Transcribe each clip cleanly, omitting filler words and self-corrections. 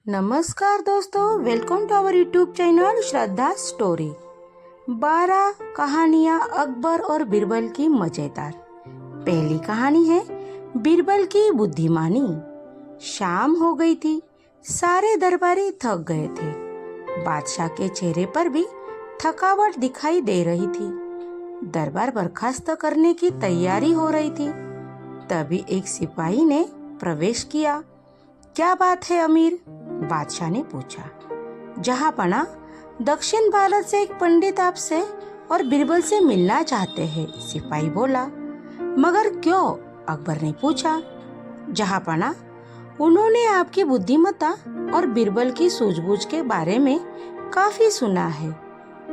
नमस्कार दोस्तों, welcome to our YouTube channel Shraddha story. 12 कहानियाँ अकबर और बीरबल की मजेदार। पहली कहानी है बीरबल की बुद्धिमानी। शाम हो गई थी, सारे दरबारी थक गए थे। बादशाह के चेहरे पर भी थकावट दिखाई दे रही थी। दरबार बर्खास्त करने की तैयारी हो रही थी। तभी एक सिपाही ने प्रवेश किया। क्या बात है अमीर? बादशाह ने पूछा। जहांपना, दक्षिण भारत से एक पंडित आपसे और बीरबल से मिलना चाहते हैं, सिपाही बोला। मगर क्यों? अकबर ने पूछा। जहांपना, उन्होंने आपकी बुद्धिमत्ता और बीरबल की सूझबूझ के बारे में काफी सुना है,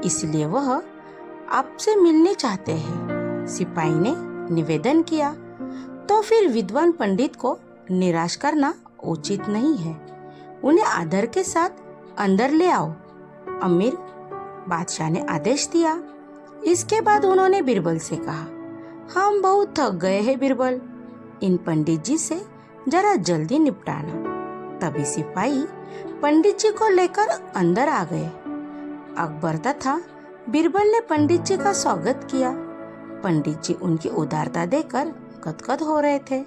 इसलिए वह आपसे मिलने चाहते हैं, सिपाही ने निवेदन किया। तो फिर विद्वान पंडित को निराश करना उचित नहीं है। उन्हें आदर के साथ अंदर ले आओ, अमीर, बादशाह ने आदेश दिया। इसके बाद उन्होंने बीरबल से कहा, हम बहुत थक गए हैं बीरबल, इन पंडित जी से जरा जल्दी निपटाना। तभी सिपाही पंडित जी को लेकर अंदर आ गए। अकबर तथा बीरबल ने पंडित जी का स्वागत किया। पंडित जी उनकी उदारता देखकर गदगद हो रहे थे।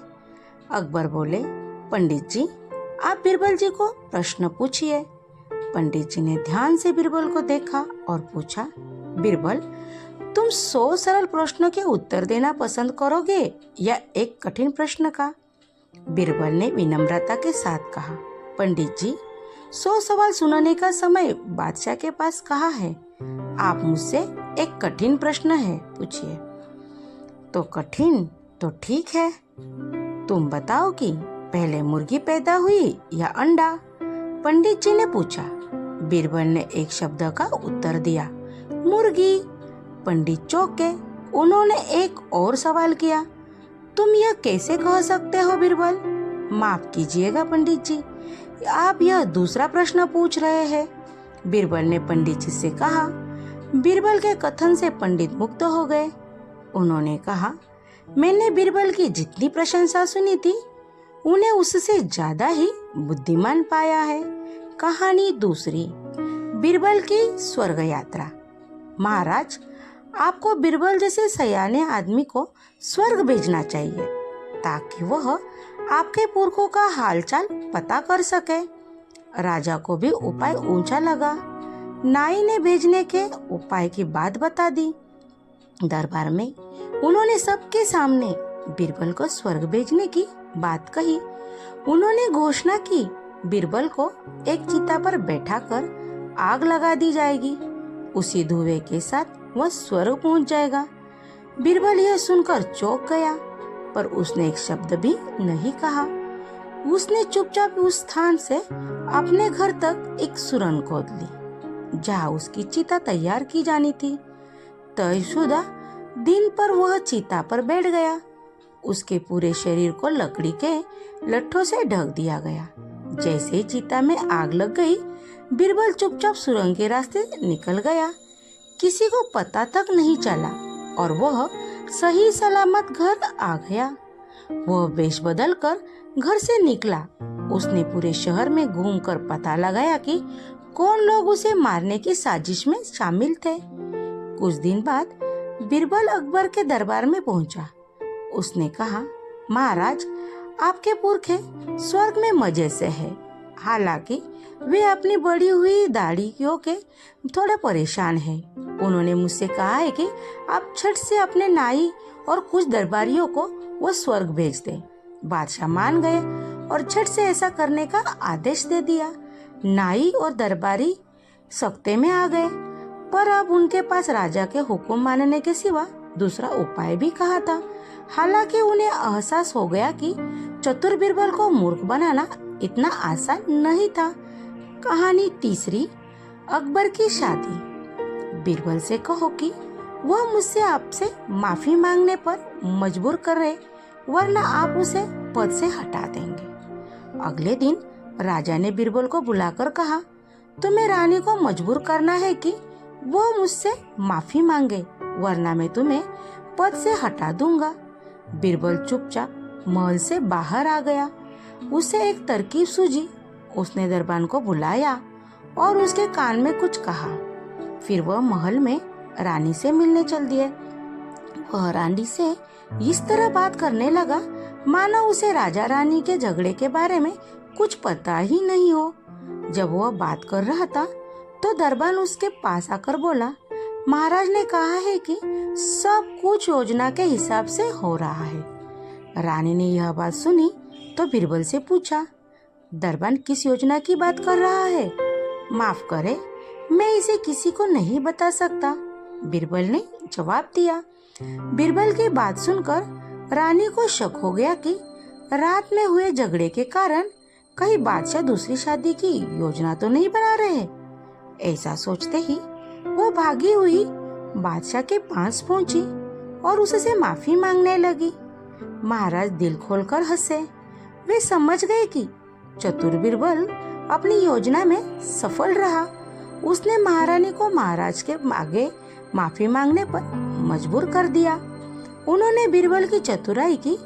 अकबर बोले, पंडित जी, आप बीरबल जी को प्रश्न पूछिए। पंडित जी ने ध्यान से बीरबल को देखा और पूछा, बीरबल, तुम 100 सरल प्रश्नों के उत्तर देना पसंद करोगे या एक कठिन प्रश्न का? बीरबल ने विनम्रता के साथ कहा, पंडित जी, 100 सवाल सुनने का समय बादशाह के पास कहाँ है? आप मुझसे एक कठिन प्रश्न है, पूछिए। तो कठिन तो ठीक है, तुम बताओ कि पहले मुर्गी पैदा हुई या अंडा? पंडित जी ने पूछा। बीरबल ने एक शब्द का उत्तर दिया, मुर्गी। पंडित चौंके। उन्होंने एक और सवाल किया, तुम यह कैसे कह सकते हो बीरबल? माफ कीजिएगा पंडित जी, आप यह दूसरा प्रश्न पूछ रहे हैं, बीरबल ने पंडित जी से कहा। बीरबल के कथन से पंडित मुग्ध हो गए। उन्होंने कहा, मैंने बीरबल की जितनी प्रशंसा सुनी थी, उन्हें उससे ज्यादा ही बुद्धिमान पाया है। कहानी दूसरी, बीरबल की स्वर्ग यात्रा। महाराज, आपको बीरबल जैसे सयाने आदमी को स्वर्ग भेजना चाहिए, ताकि वह आपके पुरखों का हालचाल पता कर सके। राजा को भी उपाय ऊंचा लगा। नाई ने भेजने के उपाय की बात बता दी। दरबार में उन्होंने सबके सामने बीरबल को स्वर्ग भेजने की बात कही। उन्होंने घोषणा की, बीरबल को एक चिता पर बैठाकर आग लगा दी जाएगी, उसी धुएं के साथ वह स्वर्ग पहुंच जाएगा। बीरबल यह सुनकर चौंक गया, पर उसने एक शब्द भी नहीं कहा। उसने चुपचाप उस स्थान से अपने घर तक एक सुरंग खोद ली, जहाँ उसकी चिता तैयार की जानी थी। तयशुदा दिन पर वह चिता पर बैठ गया। उसके पूरे शरीर को लकड़ी के लट्ठों से ढक दिया गया। जैसे ही चिता में आग लग गई, बीरबल चुपचाप सुरंग के रास्ते निकल गया। किसी को पता तक नहीं चला और वह सही सलामत घर आ गया। वह वेश बदल कर घर से निकला। उसने पूरे शहर में घूमकर पता लगाया कि कौन लोग उसे मारने की साजिश में शामिल थे। कुछ दिन बाद बीरबल अकबर के दरबार में पहुंचा। उसने कहा, महाराज, आपके पुरखे स्वर्ग में मजे से है। हालांकि वे अपनी बढ़ी हुई दाढ़ियों के थोड़े परेशान हैं। उन्होंने मुझसे कहा है कि आप झट से अपने नाई और कुछ दरबारियों को वो स्वर्ग भेज दें। बादशाह मान गए और झट से ऐसा करने का आदेश दे दिया। नाई और दरबारी सख्ते में आ गए, पर अब उनके पास राजा के हुक्म मानने के सिवा दूसरा उपाय भी कहा था। हालांकि उन्हें एहसास हो गया कि चतुर बीरबल को मूर्ख बनाना इतना आसान नहीं था। कहानी तीसरी, अकबर की शादी। बीरबल से कहो कि वह मुझसे आपसे माफी मांगने पर मजबूर कर रहे, वरना आप उसे पद से हटा देंगे। अगले दिन राजा ने बीरबल को बुलाकर कहा, तुम्हें रानी को मजबूर करना है कि वो मुझसे माफी मांगे, वरना मैं तुम्हें पद से हटा दूंगा। बीरबल चुपचाप महल से बाहर आ गया। उसे एक तरकीब सूझी। उसने दरबान को बुलाया और उसके कान में कुछ कहा। फिर वह महल में रानी से मिलने चल दिए। वह रानी से इस तरह बात करने लगा मानो उसे राजा रानी के झगड़े के बारे में कुछ पता ही नहीं हो। जब वह बात कर रहा था तो दरबान उसके पास आकर बोला, महाराज ने कहा है कि सब कुछ योजना के हिसाब से हो रहा है। रानी ने यह बात सुनी तो बीरबल से पूछा, दरबान किस योजना की बात कर रहा है? माफ करे, मैं इसे किसी को नहीं बता सकता, बीरबल ने जवाब दिया। बीरबल की बात सुनकर रानी को शक हो गया कि रात में हुए झगड़े के कारण कहीं बादशाह दूसरी शादी की योजना तो नहीं बना रहे। ऐसा सोचते ही वो भागी हुई बादशाह के पास पहुंची और उससे माफी मांगने लगी। महाराज दिल खोलकर हंसे। वे समझ गए कि चतुर बीरबल अपनी योजना में सफल रहा। उसने महारानी को महाराज के आगे माफी मांगने पर मजबूर कर दिया। उन्होंने बीरबल की चतुराई की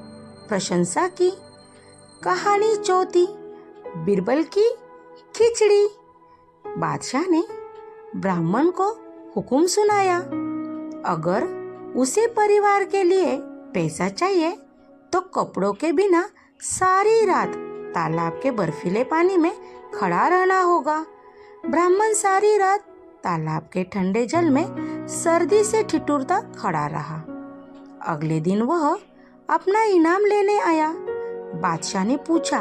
प्रशंसा की। कहानी चौथी, बीरबल की खिचड़ी। बादशाह ने ब्राह्मण को हुक्म सुनाया, अगर उसे परिवार के लिए पैसा चाहिए तो कपड़ों के बिना सारी रात तालाब के बर्फीले पानी में खड़ा रहना होगा। ब्राह्मण सारी रात तालाब के ठंडे जल में सर्दी से ठिठुरता खड़ा रहा। अगले दिन वह अपना इनाम लेने आया। बादशाह ने पूछा,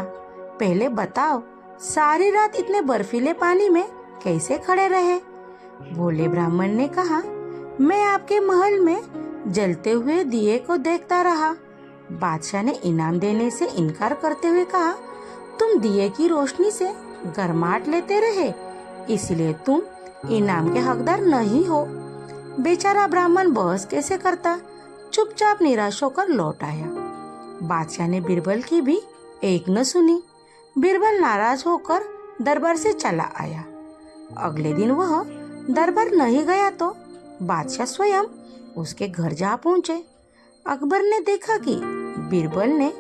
पहले बताओ सारी रात इतने बर्फीले पानी में कैसे खड़े रहे? भोले ब्राह्मण ने कहा, मैं आपके महल में जलते हुए दिए को देखता रहा। बादशाह ने इनाम देने से इनकार करते हुए कहा, तुम दिए की रोशनी से गर्माहट लेते रहे, इसलिए तुम इनाम के हकदार नहीं हो। बेचारा ब्राह्मण बहस कैसे करता, चुपचाप निराश होकर लौट आया। बादशाह ने बीरबल की भी एक न सुनी। बीरबल नाराज होकर दरबार से चला आया। अगले दिन वह दरबार नहीं गया तो बादशाह स्वयं उसके घर जा पहुंचे। अकबर ने देखा कि बीरबल ने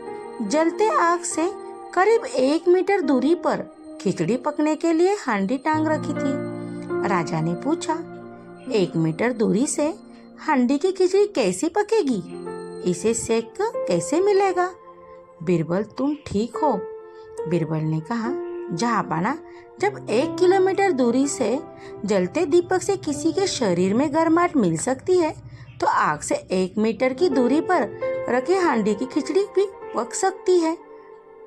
जलते आग से करीब 1 मीटर दूरी पर खिचड़ी पकने के लिए हांडी टांग रखी थी। राजा ने पूछा, 1 मीटर दूरी से हांडी की खिचड़ी कैसी पकेगी? इसे सेक कैसे मिलेगा? बीरबल तुम ठीक हो? बीरबल ने कहा, जहाँपना, जब 1 किलोमीटर दूरी से जलते दीपक से किसी के शरीर में गर्माहट मिल सकती है तो आग से 1 मीटर की दूरी पर रखे हांडी की खिचड़ी भी पक सकती है।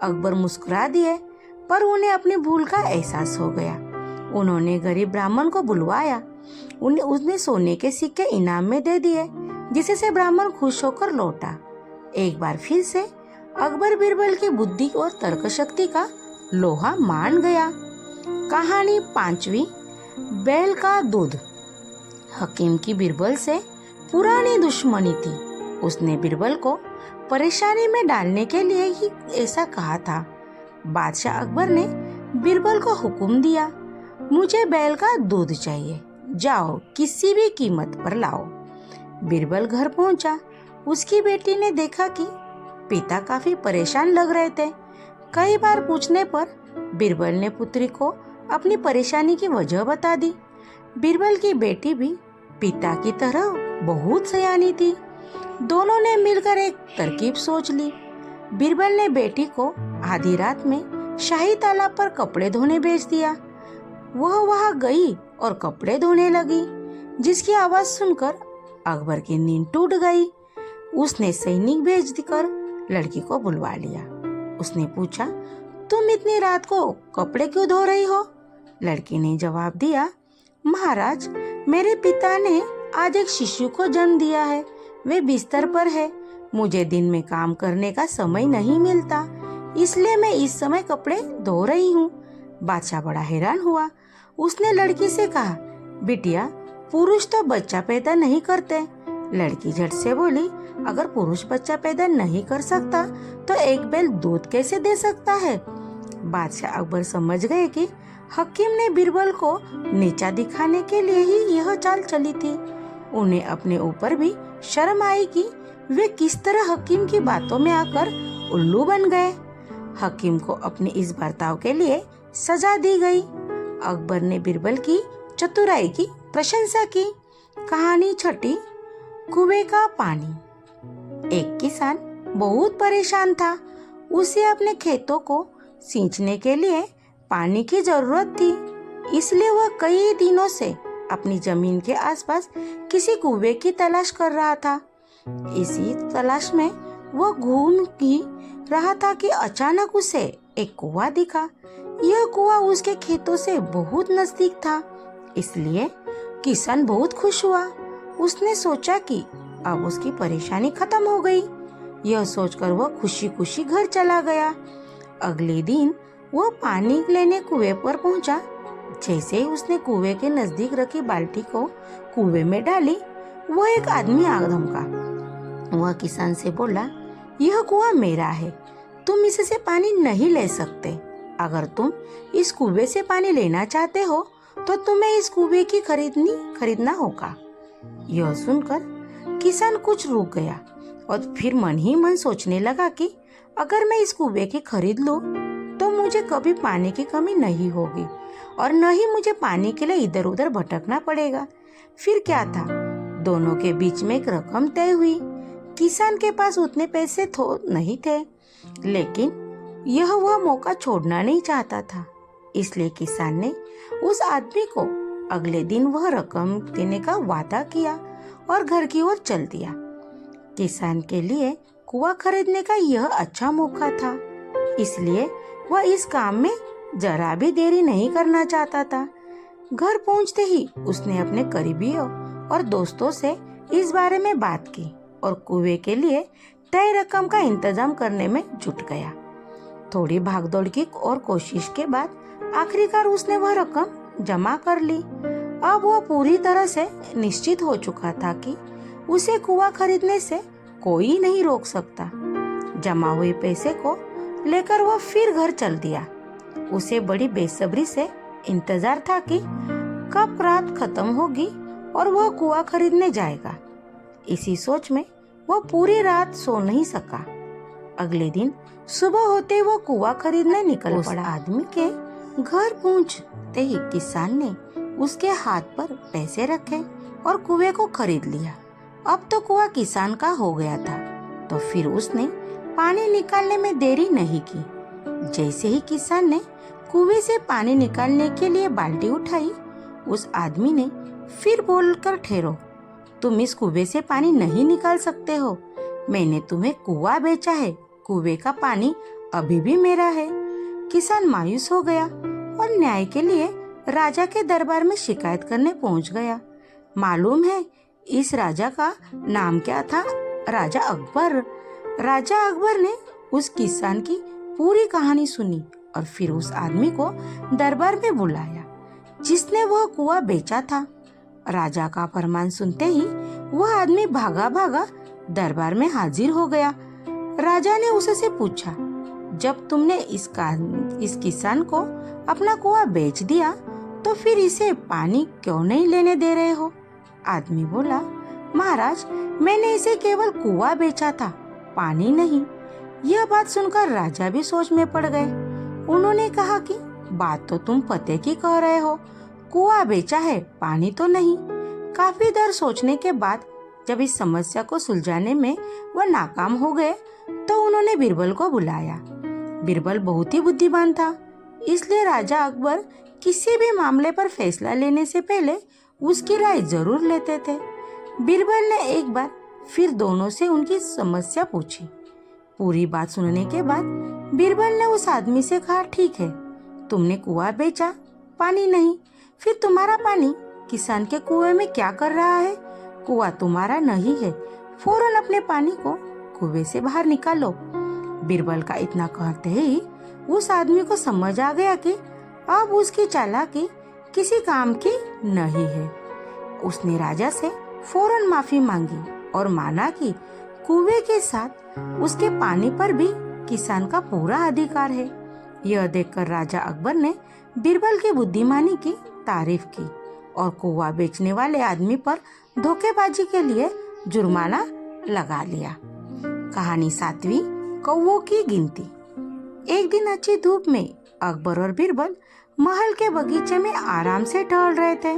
अकबर मुस्कुरा दिए, पर उन्हें अपनी भूल का एहसास हो गया। उन्होंने गरीब ब्राह्मण को बुलवाया। उसने सोने के सिक्के इनाम में दे दिए, जिससे ब्राह्मण खुश होकर लौटा। एक बार फिर से अकबर बीरबल की बुद्धि और तर्क शक्ति का लोहा मान गया। कहानी 5वीं, बैल का दूध। हकीम की बीरबल से पुरानी दुश्मनी थी। उसने बीरबल को परेशानी में डालने के लिए ही ऐसा कहा था। बादशाह अकबर ने बीरबल को हुक्म दिया, मुझे बैल का दूध चाहिए, जाओ किसी भी कीमत पर लाओ। बीरबल घर पहुंचा। उसकी बेटी ने देखा कि पिता काफी परेशान लग रहे थे। कई बार पूछने पर बीरबल ने पुत्री को अपनी परेशानी की वजह बता दी। बीरबल की बेटी भी पिता की तरह बहुत सयानी थी। दोनों ने मिलकर एक तरकीब सोच ली। बीरबल ने बेटी को आधी रात में शाही तालाब पर कपड़े धोने भेज दिया। वह वहां गई और कपड़े धोने लगी, जिसकी आवाज सुनकर अकबर की नींद टूट गई। उसने सैनिक भेज कर लड़की को बुलवा लिया। उसने पूछा, तुम इतनी रात को कपड़े क्यों धो रही हो? लड़की ने जवाब दिया, महाराज, मेरे पिता ने आज एक शिशु को जन्म दिया है। वे बिस्तर पर है। मुझे दिन में काम करने का समय नहीं मिलता, इसलिए मैं इस समय कपड़े धो रही हूँ। बादशाह बड़ा हैरान हुआ। उसने लड़की से कहा, बिटिया, पुरुष तो बच्चा पैदा नहीं करते। लड़की झट से बोली, अगर पुरुष बच्चा पैदा नहीं कर सकता तो एक बैल दूध कैसे दे सकता है? बादशाह अकबर समझ गए कि हकीम ने बीरबल को नीचा दिखाने के लिए ही यह चाल चली थी। उन्हें अपने ऊपर भी शर्म आई कि वे किस तरह हकीम की बातों में आकर उल्लू बन गए। हकीम को अपने इस बर्ताव के लिए सजा दी गई। अकबर ने बीरबल की चतुराई की प्रशंसा की। कहानी छठी, कुएं का पानी। एक किसान बहुत परेशान था। उसे अपने खेतों को सींचने के लिए पानी की जरूरत थी। इसलिए वह कई दिनों से अपनी जमीन के आसपास किसी कुएं की तलाश कर रहा था। इसी तलाश में वह घूम ही रहा था कि अचानक उसे एक कुआं दिखा। यह कुआं उसके खेतों से बहुत नजदीक था, इसलिए किसान बहुत खुश हुआ। उसने सोचा कि अब उसकी परेशानी खत्म हो गई। यह सोचकर वह खुशी खुशी घर चला गया। अगले दिन वह पानी लेने कुएं पर पहुंचा। जैसे ही उसने कुएं के नजदीक रखी बाल्टी को कुएं में डाली, वह एक आदमी आ धमका। वह किसान से बोला, यह कुआं मेरा है, तुम इससे पानी नहीं ले सकते। अगर तुम इस कुएं से पानी लेना चाहते हो तो तुम्हें इस कुएं की खरीदना होगा। यह सुनकर किसान कुछ रुक गया और फिर मन ही मन सोचने लगा कि अगर मैं इस कुएं की खरीद लूं तो मुझे कभी पानी की कमी नहीं होगी और न ही मुझे पानी के लिए इधर उधर भटकना पड़ेगा। फिर क्या था, दोनों के बीच में एक रकम तय हुई। किसान के पास उतने पैसे तो नहीं थे, लेकिन वह मौका छोड़ना नहीं चाहता था। इसलिए किसान ने उस आदमी को अगले दिन वह रकम देने का वादा किया और घर की ओर चल दिया। किसान के लिए कुआं खरीदने का यह अच्छा मौका था, इसलिए वह इस काम में जरा भी देरी नहीं करना चाहता था। घर पहुंचते ही उसने अपने करीबियों और दोस्तों से इस बारे में बात की और कुएं के लिए तय रकम का इंतजाम करने में जुट गया। थोड़ी भागदौड़ की और कोशिश के बाद आखिरकार उसने वह रकम जमा कर ली। अब वह पूरी तरह से निश्चित हो चुका था कि उसे कुआं खरीदने से कोई नहीं रोक सकता। जमा हुए पैसे को लेकर वह फिर घर चल दिया। उसे बड़ी बेसब्री से इंतजार था कि कब रात खत्म होगी और वह कुआं खरीदने जाएगा। इसी सोच में वह पूरी रात सो नहीं सका। अगले दिन सुबह होते वो कुआं खरीदने निकल पड़ा। आदमी के घर पहुंचते ही किसान ने उसके हाथ पर पैसे रखे और कुएं को खरीद लिया। अब तो कुआं किसान का हो गया था। तो फिर उसने पानी निकालने में देरी नहीं की। जैसे ही किसान ने कुएं से पानी निकालने के लिए बाल्टी उठाई, उस आदमी ने फिर बोलकर, ठहरो, तुम इस कुएं से पानी नहीं निकाल सकते हो। मैंने तुम्हें कुआं बेचा है, कुएं का पानी अभी भी मेरा है। किसान मायूस हो गया और न्याय के लिए राजा के दरबार में शिकायत करने पहुंच गया। मालूम है इस राजा का नाम क्या था? राजा अकबर। राजा अकबर ने उस किसान की पूरी कहानी सुनी और फिर उस आदमी को दरबार में बुलाया जिसने वह कुआं बेचा था। राजा का फरमान सुनते ही वह आदमी भागा भागा दरबार में हाजिर हो गया। राजा ने उससे पूछा, जब तुमने इस किसान को अपना कुआं बेच दिया तो फिर इसे पानी क्यों नहीं लेने दे रहे हो? आदमी बोला, महाराज, मैंने इसे केवल कुआं बेचा था, पानी नहीं। यह बात सुनकर राजा भी सोच में पड़ गए। उन्होंने कहा कि बात तो तुम पते की कह रहे हो, कुआं बेचा है, पानी तो नहीं। काफी देर सोचने के बाद जब इस समस्या को सुलझाने में वह नाकाम हो गए तो उन्होंने बीरबल को बुलाया। बीरबल बहुत ही बुद्धिमान था, इसलिए राजा अकबर किसी भी मामले पर फैसला लेने से पहले उसकी राय जरूर लेते थे। बीरबल ने एक बार फिर दोनों से उनकी समस्या पूछी। पूरी बात सुनने के बाद बीरबल ने उस आदमी से कहा, ठीक है, तुमने कुआं बेचा, पानी नहीं, फिर तुम्हारा पानी किसान के कुएं में क्या कर रहा है? कुआं तुम्हारा नहीं है, फौरन अपने पानी को कुएं से बाहर निकालो। बीरबल का इतना कहते ही उस आदमी को समझ आ गया कि अब उसकी चालाकी किसी काम की नहीं है। उसने राजा से फौरन माफी मांगी और माना कि कुएं के साथ उसके पानी पर भी किसान का पूरा अधिकार है। यह देखकर राजा अकबर ने बीरबल की बुद्धिमानी की तारीफ की और कुआं बेचने वाले आदमी पर धोखेबाजी के लिए जुर्माना लगा लिया। कहानी 7वीं, कौवों की गिनती। एक दिन अच्छी धूप में अकबर और बीरबल महल के बगीचे में आराम से टहल रहे थे।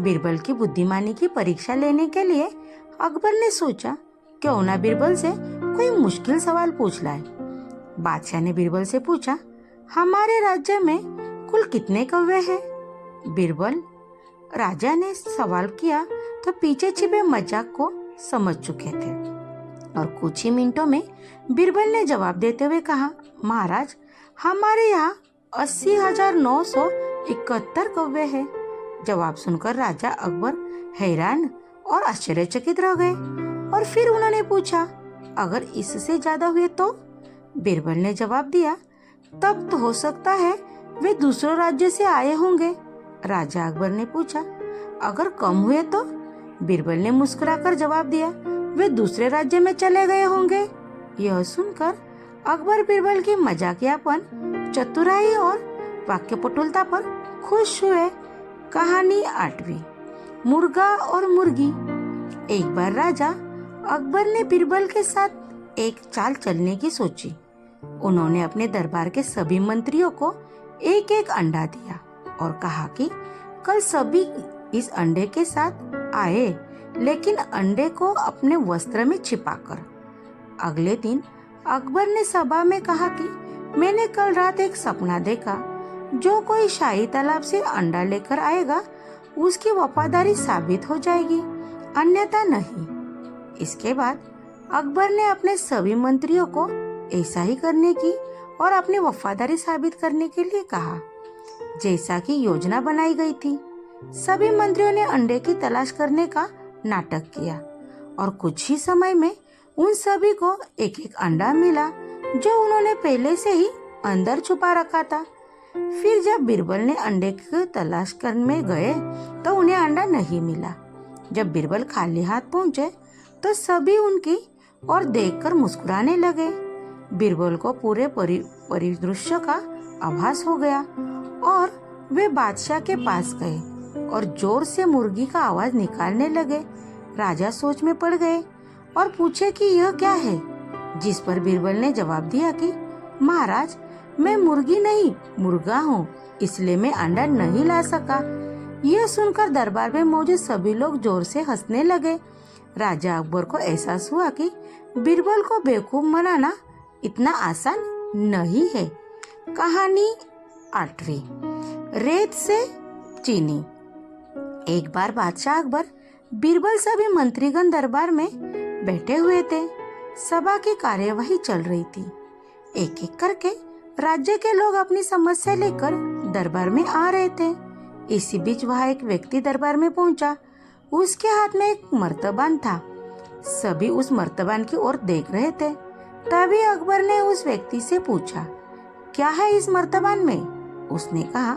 बीरबल की बुद्धिमानी की परीक्षा लेने के लिए अकबर ने सोचा क्यों ना बीरबल से कोई मुश्किल सवाल पूछ लाए। बादशाह ने बीरबल से पूछा, हमारे राज्य में कुल कितने कौवे हैं? बीरबल राजा ने सवाल किया तो पीछे छिपे मजाक को समझ चुके थे और कुछ ही मिनटों में बीरबल ने जवाब देते हुए कहा, महाराज, हमारे यहाँ 80,971 कौवे हैं। जवाब सुनकर राजा अकबर हैरान और आश्चर्यचकित रह गए और फिर उन्होंने पूछा, अगर इससे ज्यादा हुए तो? बीरबल ने जवाब दिया, तब तो हो सकता है वे दूसरे राज्य से आए होंगे। राजा अकबर ने पूछा, अगर कम हुए तो? बीरबल ने मुस्कुराकर जवाब दिया, वे दूसरे राज्य में चले गए होंगे। यह सुनकर अकबर बीरबल की मजाकियापन, चतुराई और वाक्यपटुलता पर खुश हुए। कहानी 8वीं, मुर्गा और मुर्गी। एक बार राजा अकबर ने बीरबल के साथ एक चाल चलने की सोची। उन्होंने अपने दरबार के सभी मंत्रियों को एक एक अंडा दिया और कहा कि कल सभी इस अंडे के साथ आए, लेकिन अंडे को अपने वस्त्र में छिपाकर। अगले दिन अकबर ने सभा में कहा कि मैंने कल रात एक सपना देखा। जो कोई शाही तालाब से अंडा लेकर आएगा उसकी वफादारी साबित हो जाएगी, अन्यथा नहीं। इसके बाद अकबर ने अपने सभी मंत्रियों को ऐसा ही करने की और अपनी वफादारी साबित करने के लिए कहा, जैसा कि योजना बनाई गई थी। सभी मंत्रियों ने अंडे की तलाश करने का नाटक किया और कुछ ही समय में उन सभी को एक एक अंडा मिला जो उन्होंने पहले से ही अंदर छुपा रखा था। फिर जब बीरबल ने अंडे की तलाश करने गए तो उन्हें अंडा नहीं मिला। जब बीरबल खाली हाथ पहुंचे तो सभी उनकी ओर देखकर मुस्कुराने लगे। बीरबल को पूरे परिदृश्य का आभास हो गया और वे बादशाह के पास गए और जोर से मुर्गी का आवाज निकालने लगे। राजा सोच में पड़ गए और पूछे कि यह क्या है, जिस पर बीरबल ने जवाब दिया कि महाराज, मैं मुर्गी नहीं मुर्गा हूँ, इसलिए मैं अंडा नहीं ला सका। यह सुनकर दरबार में मौजूद सभी लोग जोर से हंसने लगे। राजा अकबर को एहसास हुआ कि बीरबल को बेवकूफ बनाना इतना आसान नहीं है। कहानी 8वीं, रेत से चीनी। एक बार बादशाह अकबर, बीरबल सभी मंत्रीगण दरबार में बैठे हुए थे। सभा की कार्यवाही चल रही थी। एक एक करके राज्य के लोग अपनी समस्या लेकर दरबार में आ रहे थे। इसी बीच वहाँ एक व्यक्ति दरबार में पहुंचा। उसके हाथ में एक मर्तबान था। सभी उस मर्तबान की ओर देख रहे थे। तभी अकबर ने उस व्यक्ति से पूछा, क्या है इस मर्तबान में? उसने कहा,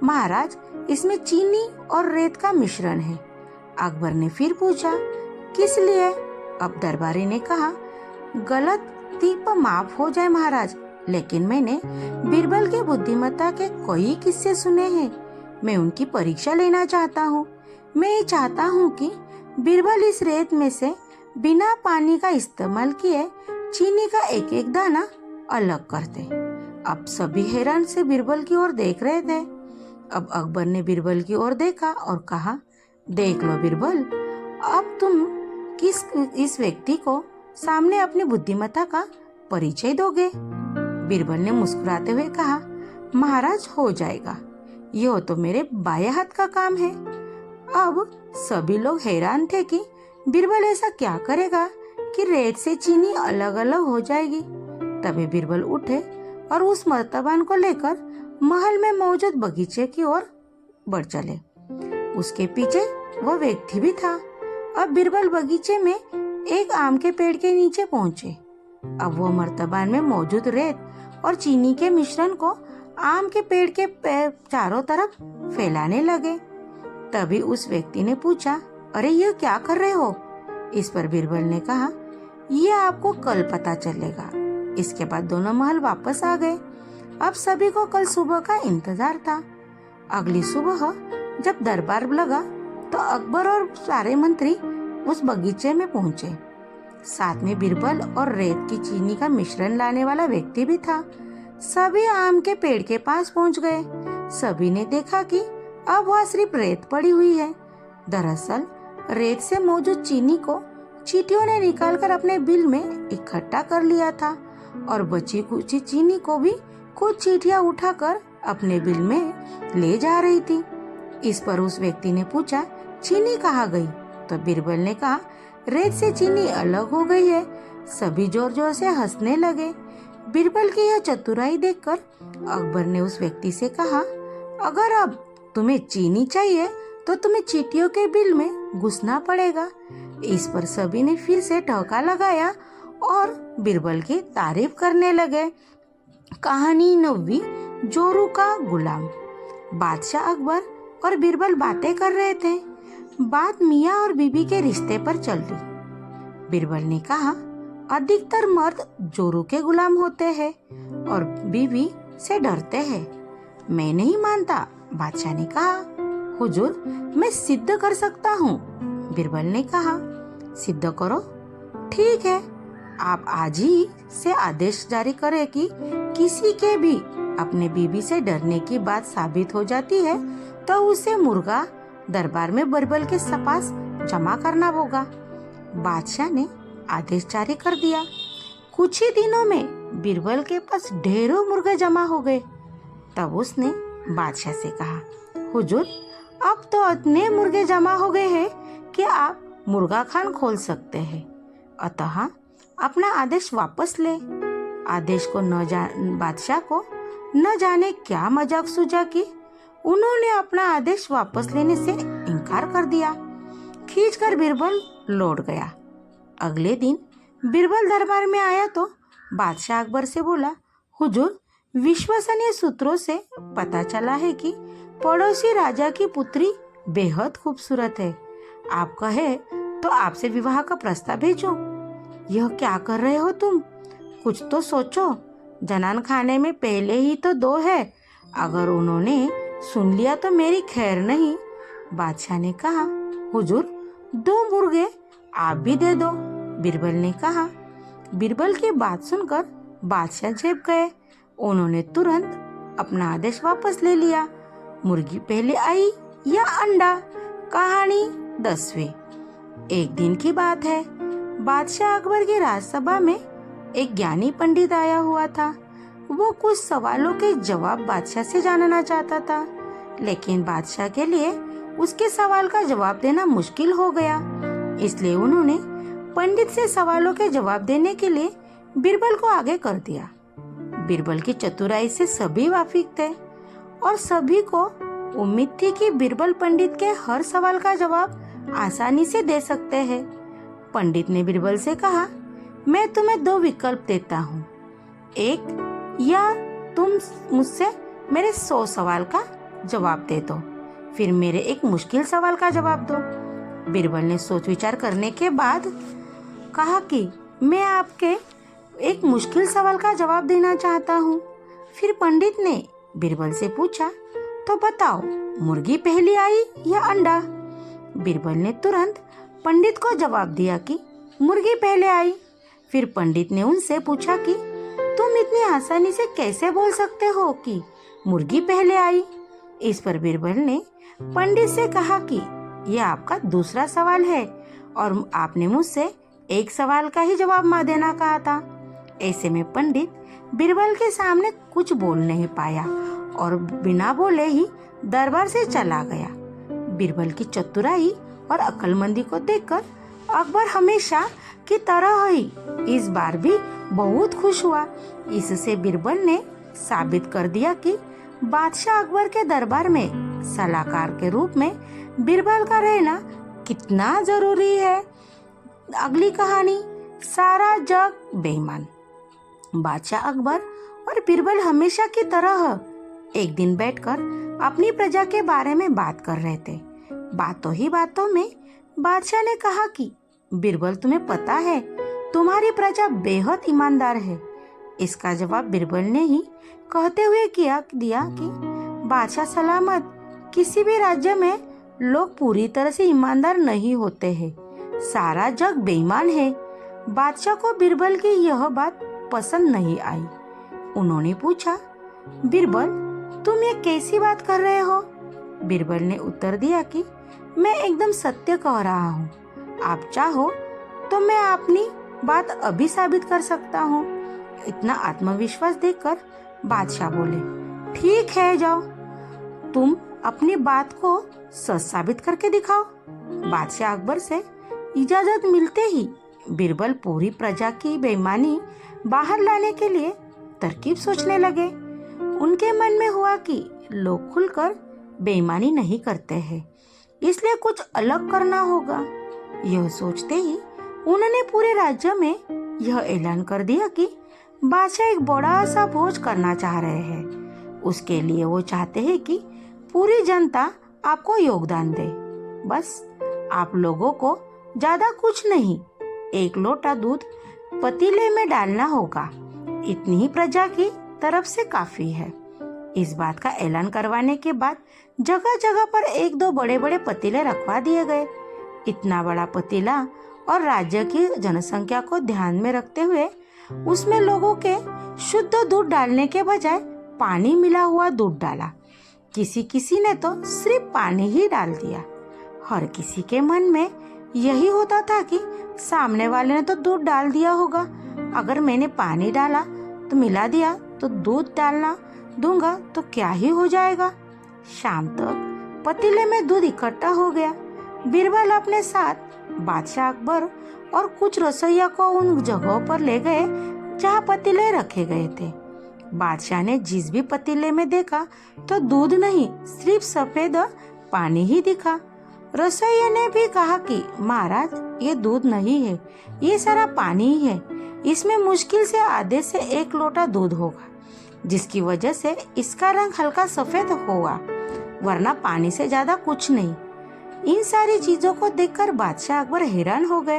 महाराज, इसमें चीनी और रेत का मिश्रण है। अकबर ने फिर पूछा, किस लिए? अब दरबारी ने कहा, गलती पर माफ हो जाए महाराज, लेकिन मैंने बीरबल की बुद्धिमत्ता के कई किस्से सुने हैं। मैं उनकी परीक्षा लेना चाहता हूँ। मैं ये चाहता हूँ कि बीरबल इस रेत में से बिना पानी का इस्तेमाल किए चीनी का एक एक दाना अलग कर दे। अब सभी हैरान से बीरबल की ओर देख रहे थे। अब अकबर ने बीरबल की ओर देखा और कहा, देख लो बीरबल, अब तुम किस इस व्यक्ति को सामने अपनी बुद्धिमत्ता का परिचय दोगे? बीरबल ने मुस्कुराते हुए कहा, महाराज, हो जाएगा, यह तो मेरे बाएं हाथ का काम है। अब सभी लोग हैरान थे कि बीरबल ऐसा क्या करेगा कि रेत से चीनी अलग अलग हो जाएगी। तभी बीरबल उठे और उस मर्तबान को लेकर महल में मौजूद बगीचे की ओर बढ़ चले। उसके पीछे वह व्यक्ति भी था। अब बीरबल बगीचे में एक आम के पेड़ के नीचे पहुंचे। अब वो मर्तबान में मौजूद रेत और चीनी के मिश्रण को आम के पेड़ के चारों तरफ फैलाने लगे। तभी उस व्यक्ति ने पूछा, अरे यह क्या कर रहे हो? इस पर बीरबल ने कहा, यह आपको कल पता चलेगा। इसके बाद दोनों महल वापस आ गए। अब सभी को कल सुबह का इंतजार था। अगली सुबह जब दरबार लगा तो अकबर और सारे मंत्री उस बगीचे में पहुंचे। साथ में बीरबल और रेत की चीनी का मिश्रण लाने वाला व्यक्ति भी था। सभी आम के पेड़ के पास पहुंच गए। सभी ने देखा कि अब वह सिर्फ रेत पड़ी हुई है। दरअसल रेत से मौजूद चीनी को चींटियों ने निकालकर अपने बिल में इकट्ठा कर लिया था और बची कुची चीनी को भी कुछ चींटियां उठाकर अपने बिल में ले जा रही थी। इस पर उस व्यक्ति ने पूछा, चीनी कहाँ गई? तो बीरबल ने कहा, रेत से चीनी अलग हो गई है। सभी जोर जोर से हंसने लगे। बीरबल की यह चतुराई देखकर अकबर ने उस व्यक्ति से कहा, अगर अब तुम्हें चीनी चाहिए तो तुम्हें चींटियों के बिल में घुसना पड़ेगा। इस पर सभी ने फिर से ठहाका लगाया और बीरबल की तारीफ करने लगे। कहानी 9वीं, जोरू का गुलाम। बादशाह अकबर और बीरबल बातें कर रहे थे। बात मियाँ और बीबी के रिश्ते पर चल रही। बीरबल ने कहा, अधिकतर मर्द जोरू के गुलाम होते हैं और बीवी से डरते हैं। मैं नहीं मानता। बादशाह ने कहा, हुजूर, मैं सिद्ध कर सकता हूँ। बीरबल ने कहा, सिद्ध करो। ठीक है, आप आज ही से आदेश जारी करें कि किसी के भी अपने बीवी से डरने की बात साबित हो जाती है तो उसे मुर्गा दरबार में बीरबल के पास जमा करना होगा। बादशाह ने आदेश जारी कर दिया। कुछ ही दिनों में बीरबल के पास ढेरों मुर्गे जमा हो गए। तब उसने बादशाह से कहा, हुजूर, अब तो इतने मुर्गे जमा हो गए हैं कि आप मुर्गा खान खोल सकते हैं। अतः अपना आदेश वापस ले। आदेश को बादशाह को न जाने क्या मजाक सूझा कि उन्होंने अपना आदेश वापस लेने से इनकार कर दिया। खींचकर बीरबल लौट गया। अगले दिन बीरबल दरबार में आया तो बादशाह अकबर से बोला, हुजूर, विश्वसनीय सूत्रों से पता चला है कि पड़ोसी राजा की पुत्री बेहद खूबसूरत है। आप कहे तो आपसे विवाह का प्रस्ताव भेजो। यह क्या कर रहे हो तुम? कुछ तो सोचो। जनान खाने में पहले ही तो 2 है। अगर उन्होंने सुन लिया तो मेरी खैर नहीं। बादशाह ने कहा, हुजूर, 2 मुर्गे आप भी दे दो। बीरबल ने कहा। बीरबल की बात सुनकर बादशाह झेप गए। उन्होंने तुरंत अपना आदेश वापस ले लिया। मुर्गी पहले आई या अंडा? कहानी 10वीं। एक दिन की बात है। बादशाह अकबर की राजसभा में एक ज्ञानी पंडित आया हुआ था। वो कुछ सवालों के जवाब बादशाह से जानना चाहता था, लेकिन बादशाह के लिए उसके सवाल का जवाब देना मुश्किल हो गया। इसलिए उन्होंने पंडित से सवालों के जवाब देने के लिए बीरबल को आगे कर दिया। बीरबल की चतुराई से सभी वाकिफ थे और सभी को उम्मीद थी कि बीरबल पंडित के हर सवाल का जवाब आसानी से दे सकते हैं। पंडित ने बीरबल से कहा, मैं तुम्हें 2 विकल्प देता हूँ। एक, या तुम मुझसे मेरे 100 सवाल का जवाब दे दो, फिर मेरे एक मुश्किल सवाल का जवाब दो। बीरबल ने सोच विचार करने के बाद कहा कि मैं आपके एक मुश्किल सवाल का जवाब देना चाहता हूँ। फिर पंडित ने बीरबल से पूछा, तो बताओ, मुर्गी पहले आई या अंडा? बीरबल ने तुरंत पंडित को जवाब दिया कि मुर्गी पहले आई। फिर पंडित ने उनसे पूछा कि तुम इतनी आसानी से कैसे बोल सकते हो कि मुर्गी पहले आई? इस पर बीरबल ने पंडित से कहा कि यह आपका दूसरा सवाल है और आपने मुझसे एक सवाल का ही जवाब देना कहा था। ऐसे में पंडित बीरबल के सामने कुछ बोल नहीं पाया और बिना बोले ही दरबार से चला गया। बीरबल की चतुराई और अक्लमंदी को देखकर अकबर हमेशा की तरह ही इस बार भी बहुत खुश हुआ। इससे बीरबल ने साबित कर दिया कि बादशाह अकबर के दरबार में सलाहकार के रूप में बीरबल का रहना कितना जरूरी है। अगली कहानी, सारा जग बेईमान। बादशाह अकबर और बीरबल हमेशा की तरह एक दिन बैठकर अपनी प्रजा के बारे में बात कर रहे थे। बातों ही बातों में बादशाह ने कहा कि बीरबल, तुम्हें पता है तुम्हारी प्रजा बेहद ईमानदार है। इसका जवाब बीरबल ने ही कहते हुए दिया कि बादशाह सलामत, किसी भी राज्य में लोग पूरी तरह से ईमानदार नहीं होते हैं। सारा जग बेईमान है। बादशाह को बीरबल की यह बात पसंद नहीं आई। उन्होंने पूछा, बीरबल, तुम ये कैसी बात कर रहे हो? बीरबल ने उत्तर दिया कि मैं एकदम सत्य कह रहा हूँ। आप चाहो तो मैं अपनी बात अभी साबित कर सकता हूँ। इतना आत्मविश्वास देखकर बादशाह बोले, ठीक है, जाओ, तुम अपनी बात को सच साबित करके दिखाओ। बादशाह अकबर से इजाजत मिलते ही बीरबल पूरी प्रजा की बेईमानी बाहर लाने के लिए तरकीब सोचने लगे। उनके मन में हुआ कि लोग खुलकर बेईमानी नहीं करते हैं, इसलिए कुछ अलग करना होगा। यह सोचते ही उन्होंने पूरे राज्य में यह ऐलान कर दिया कि बादशाह एक बड़ा सा भोज करना चाह रहे हैं। उसके लिए वो चाहते हैं कि पूरी जनता आपको योगदान दे। बस आप लोगों को ज्यादा कुछ नहीं, 1 लोटा दूध पतीले में डालना होगा। इतनी ही प्रजा की तरफ से काफी है। इस बात का ऐलान करवाने के बाद जगह जगह पर 1-2 बड़े बड़े पतीले रखवा दिए गए। इतना बड़ा पतीला और राज्य की जनसंख्या को ध्यान में रखते हुए उसमें लोगों के शुद्ध दूध डालने के बजाय पानी मिला हुआ दूध डाला। किसी किसी ने तो सिर्फ पानी ही डाल दिया। हर किसी के मन में यही होता था कि सामने वाले ने तो दूध डाल दिया होगा, अगर मैंने पानी डाला तो मिला दिया तो दूध डालना दूंगा तो क्या ही हो जाएगा। शाम तक पतीले में दूध इकट्ठा हो गया। बीरबल अपने साथ बादशाह अकबर और कुछ रसोइया को उन जगहों पर ले गए जहाँ पतीले रखे गए थे। बादशाह ने जिस भी पतीले में देखा तो दूध नहीं, सिर्फ सफेद पानी ही दिखा। रसोइया ने भी कहा कि महाराज, ये दूध नहीं है, ये सारा पानी ही है। इसमें मुश्किल से आधे से 1 लोटा दूध होगा, जिसकी वजह से इसका रंग हल्का सफेद होगा, वरना पानी से ज्यादा कुछ नहीं। इन सारी चीजों को देखकर बादशाह अकबर हैरान हो गए।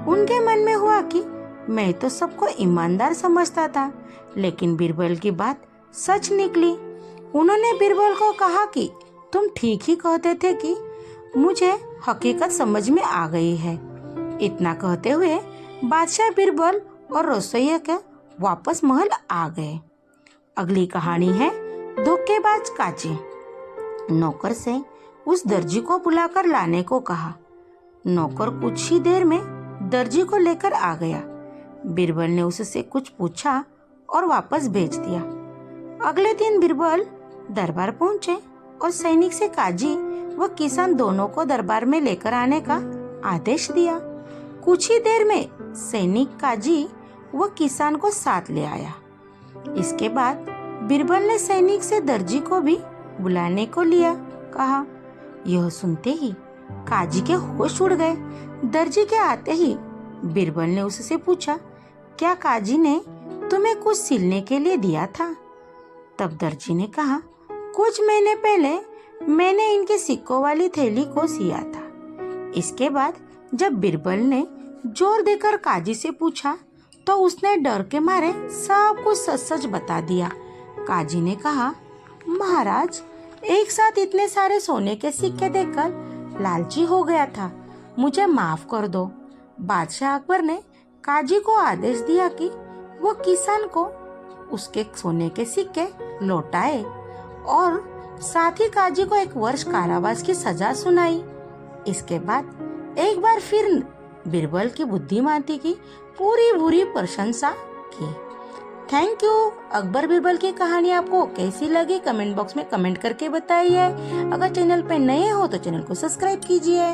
उनके मन में हुआ कि मैं तो सबको ईमानदार समझता था, लेकिन बीरबल की बात सच निकली। उन्होंने बीरबल को कहा कि तुम ठीक ही कहते थे कि मुझे हकीकत समझ में आ गई है। इतना कहते हुए बादशाह बीरबल और रसोइया के वापस महल आ गए। अगली कहानी है धोखेबाज काजी। नौकर से उस दर्जी को बुलाकर लाने को कहा। नौकर कुछ ही देर में दर्जी को लेकर आ गया। बीरबल ने उससे कुछ पूछा और वापस भेज दिया। अगले दिन बीरबल दरबार पहुंचे और सैनिक से काजी व किसान दोनों को दरबार में लेकर आने का आदेश दिया। कुछ ही देर में सैनिक काजी व किसान को साथ ले आया। इसके बाद बीरबल ने सैनिक से दर्जी को भी बुलाने को लिया कहा। यह सुनते ही काजी के होश उड़ गए। दर्जी के आते ही बीरबल ने उससे पूछा, क्या काजी ने तुम्हें कुछ सिलने के लिए दिया था? तब दर्जी ने कहा, कुछ महीने पहले मैंने इनके सिक्कों वाली थैली को सिया था। इसके बाद जब बीरबल ने जोर देकर काजी से पूछा तो उसने डर के मारे सब कुछ सच सच बता दिया। काजी ने कहा, महाराज, एक साथ इतने सारे सोने के सिक्के देखकर लालची हो गया था, मुझे माफ कर दो। बादशाह अकबर ने काजी को आदेश दिया कि वो किसान को उसके सोने के सिक्के लौटाए और साथ ही काजी को 1 वर्ष कारावास की सजा सुनाई। इसके बाद एक बार फिर बीरबल की बुद्धिमानी की पूरी प्रशंसा की। Thank you. अकबर बीरबल की कहानी आपको कैसी लगी कमेंट बॉक्स में कमेंट करके बताइए। अगर चैनल पे नए हो तो चैनल को सब्सक्राइब कीजिए।